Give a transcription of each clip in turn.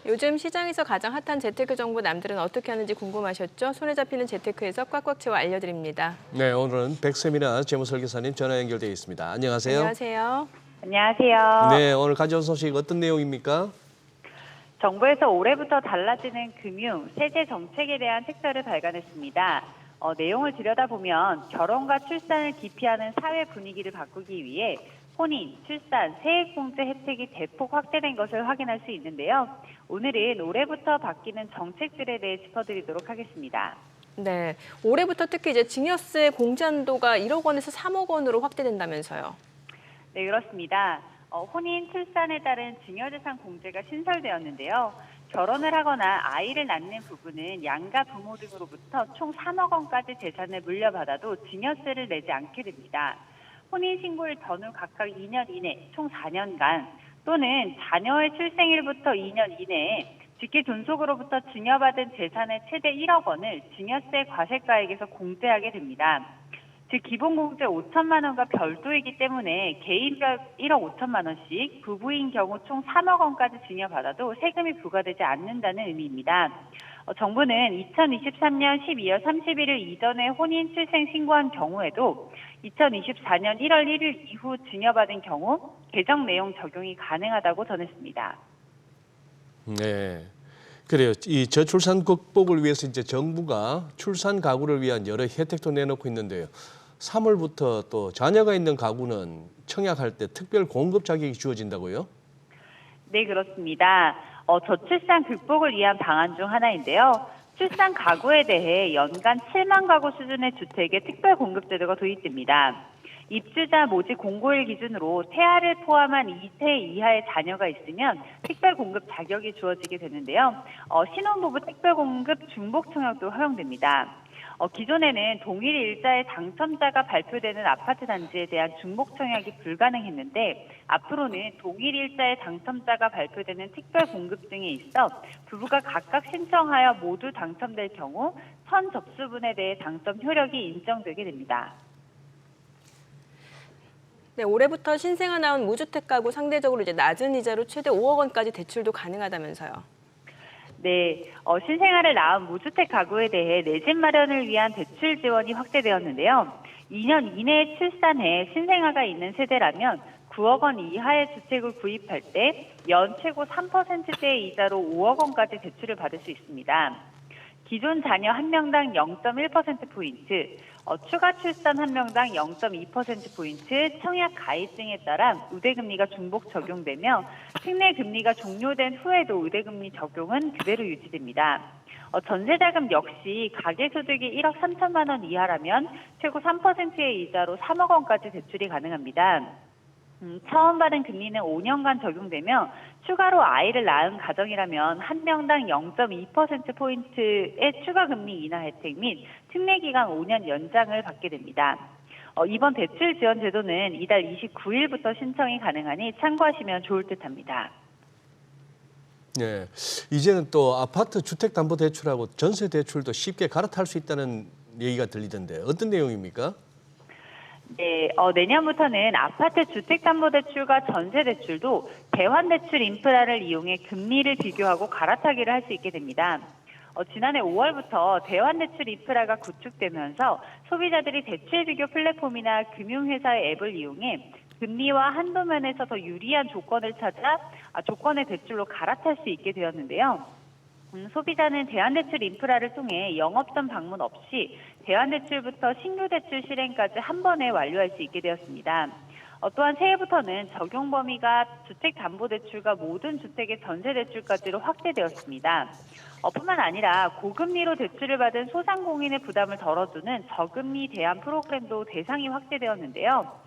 요즘 시장에서 가장 핫한 재테크 정보 남들은 어떻게 하는지 궁금하셨죠? 손에 잡히는 재테크에서 꽉꽉 채워 알려드립니다. 네, 오늘은 백세미나 재무설계사님 전화 연결되어 있습니다. 안녕하세요. 안녕하세요. 안녕하세요. 네, 오늘 가져온 소식 어떤 내용입니까? 정부에서 올해부터 달라지는 금융, 세제 정책에 대한 책자를 발간했습니다. 내용을 들여다보면 결혼과 출산을 기피하는 사회 분위기를 바꾸기 위해 혼인, 출산, 세액공제 혜택이 대폭 확대된 것을 확인할 수 있는데요. 오늘은 올해부터 바뀌는 정책들에 대해 짚어드리도록 하겠습니다. 네, 올해부터 특히 이제 증여세 공제 한도가 1억 원에서 3억 원으로 확대된다면서요. 네, 그렇습니다. 혼인, 출산에 따른 증여재산 공제가 신설되었는데요. 결혼을 하거나 아이를 낳는 부부는 양가 부모 등으로부터 총 3억 원까지 재산을 물려받아도 증여세를 내지 않게 됩니다. 혼인신고일 전후 각각 2년 이내 총 4년간 또는 자녀의 출생일부터 2년 이내에 직계 존속으로부터 증여받은 재산의 최대 1억 원을 증여세 과세가액에서 공제하게 됩니다. 즉 기본공제 5천만 원과 별도이기 때문에 개인별 1억 5천만 원씩, 부부인 경우 총 3억 원까지 증여받아도 세금이 부과되지 않는다는 의미입니다. 정부는 2023년 12월 31일 이전에 혼인 출생 신고한 경우에도 2024년 1월 1일 이후 증여받은 경우 개정 내용 적용이 가능하다고 전했습니다. 네, 그래요. 이 저출산 극복을 위해서 이제 정부가 출산 가구를 위한 여러 혜택도 내놓고 있는데요. 3월부터 또 자녀가 있는 가구는 청약할 때 특별 공급 자격이 주어진다고요? 네, 그렇습니다. 저출산 극복을 위한 방안 중 하나인데요. 출산 가구에 대해 연간 7만 가구 수준의 주택의 특별 공급 제도가 도입됩니다. 입주자 모집 공고일 기준으로 태아를 포함한 2세 이하의 자녀가 있으면 특별 공급 자격이 주어지게 되는데요. 신혼부부 특별 공급 중복 청약도 허용됩니다. 기존에는 동일 일자의 당첨자가 발표되는 아파트 단지에 대한 중복 청약이 불가능했는데 앞으로는 동일 일자의 당첨자가 발표되는 특별 공급증에 있어 부부가 각각 신청하여 모두 당첨될 경우 선 접수분에 대해 당첨 효력이 인정되게 됩니다. 네, 올해부터 신생아 나온 무주택 가구 상대적으로 이제 낮은 이자로 최대 5억 원까지 대출도 가능하다면서요. 네, 신생아를 낳은 무주택 가구에 대해 내 집 마련을 위한 대출 지원이 확대되었는데요. 2년 이내에 출산해 신생아가 있는 세대라면 9억 원 이하의 주택을 구입할 때 연 최고 3%대의 이자로 5억 원까지 대출을 받을 수 있습니다. 기존 자녀 1명당 0.1%포인트, 추가 출산 1명당 0.2%포인트 청약 가입 등에 따라 우대금리가 중복 적용되며 특례 금리가 종료된 후에도 우대금리 적용은 그대로 유지됩니다. 전세자금 역시 가계소득이 1억 3천만 원 이하라면 최고 3%의 이자로 3억 원까지 대출이 가능합니다. 처음 받은 금리는 5년간 적용되며 추가로 아이를 낳은 가정이라면 1명당 0.2%포인트의 추가 금리 인하 혜택 및 특례 기간 5년 연장을 받게 됩니다. 이번 대출 지원 제도는 이달 29일부터 신청이 가능하니 참고하시면 좋을 듯합니다. 네, 이제는 또 아파트 주택담보대출하고 전세대출도 쉽게 갈아탈 수 있다는 얘기가 들리던데 어떤 내용입니까? 네, 내년부터는 아파트 주택담보대출과 전세대출도 대환대출 인프라를 이용해 금리를 비교하고 갈아타기를 할 수 있게 됩니다. 지난해 5월부터 대환대출 인프라가 구축되면서 소비자들이 대출 비교 플랫폼이나 금융회사의 앱을 이용해 금리와 한도 면에서 더 유리한 조건을 찾아 조건의 대출로 갈아탈 수 있게 되었는데요. 소비자는 대환대출 인프라를 통해 영업점 방문 없이 대환대출부터 신규 대출 실행까지 한 번에 완료할 수 있게 되었습니다. 또한 새해부터는 적용 범위가 주택담보대출과 모든 주택의 전세대출까지로 확대되었습니다. 뿐만 아니라 고금리로 대출을 받은 소상공인의 부담을 덜어주는 저금리 대안 프로그램도 대상이 확대되었는데요.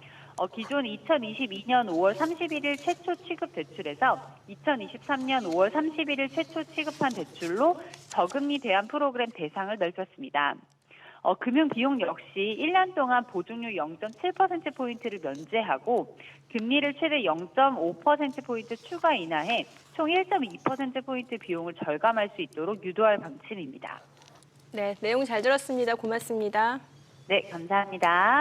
기존 2022년 5월 31일 최초 취급 대출에서 2023년 5월 31일 최초 취급한 대출로 저금리 대안 프로그램 대상을 넓혔습니다. 금융 비용 역시 1년 동안 보증료 0.7%포인트를 면제하고 금리를 최대 0.5%포인트 추가 인하해 총 1.2%포인트 비용을 절감할 수 있도록 유도할 방침입니다. 네, 내용 잘 들었습니다. 고맙습니다. 네, 감사합니다.